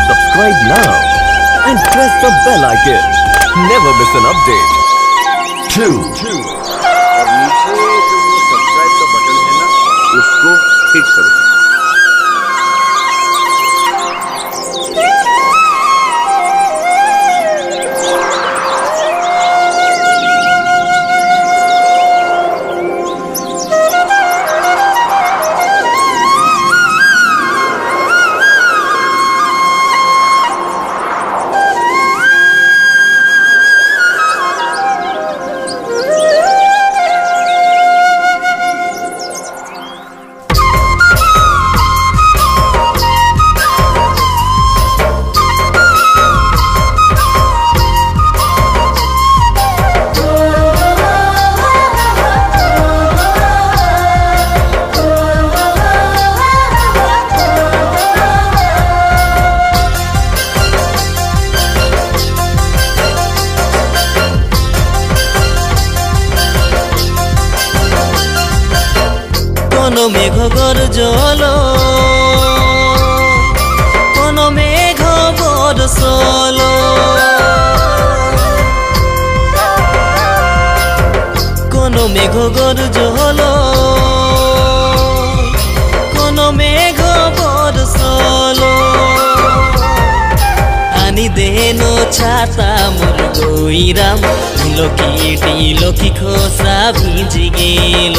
Subscribe now and press the bell icon. Never miss an update. 2. और नीचे जो वो सब्सक्राइब का बटन है ना, उसको हिट करो। কোনো মেঘ গর্জল, কোনো মেঘ বরসল, কোনো মেঘ গর্জল, কোনো মেঘ বরসল। আনি দেনো ছাতা মোর গইরাম, লকি খোসা ভিজি গেল।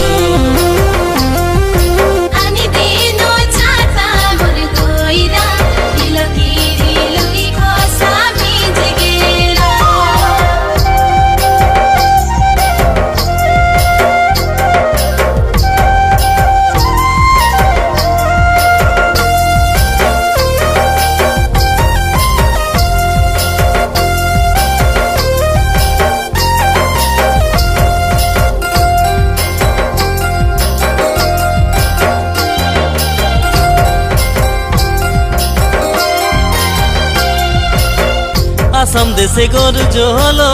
আসাম দেশে গর্জ হলো,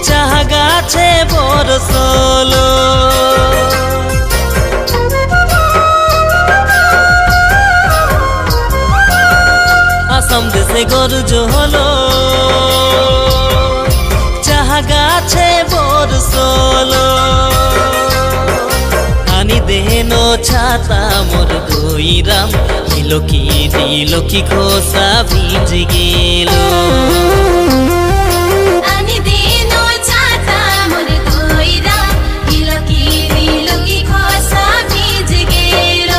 চাহা গাছে বরসল। আসাম দেশে গর্জ হলো, চাহা গাছে বরসল। আনি দেনো ছাতা মোর গইরাম, লকি খোসা ভিজে গেল। আনি দেনো ছাতা মোর গইরাম, লকি খোসা ভিজে গেল।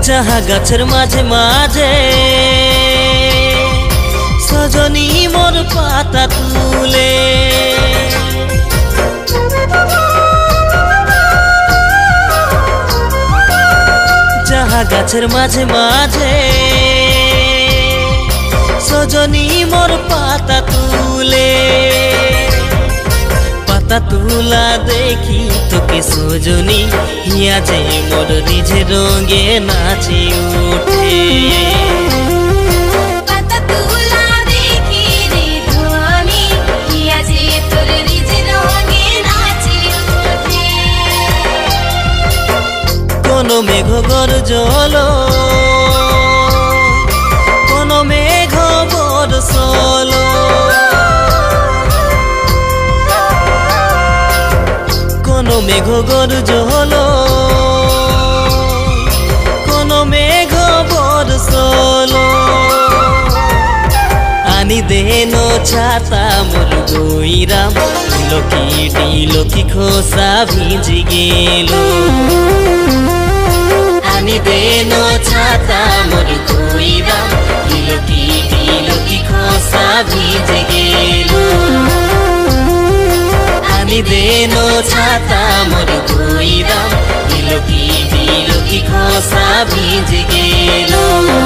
চাহা গাছের মাঝে মাঝে সজনী মোর পাতা তুলে। চাহা গাছের মাঝে মাঝে সজনী মোর পাতা তুলে। পাতা তুলা দেখি তোকে সজনী, হিয়া যে মোর নিজ রঙে নাচি উঠে। পাতা তুলা দেখি রে ধ্বনি, হিয়া যে তোর নিজ রঙে নাচি ওঠে। কোনো মেঘ গর্জল, কোনো মেঘ বরসল। কোনো মেঘ গর্জল, কোনো মেঘ বরসল। আনি দেনো ছাতা মোর গইরাম, লকি খোসা ভিজি গেল। আনি দেনো ছাতা মোর গইরাম, লকি খোসা ভিজে গেল। আনি দেনো ছাতা মোর গইরাম, লকি খোসা ভিজে গেল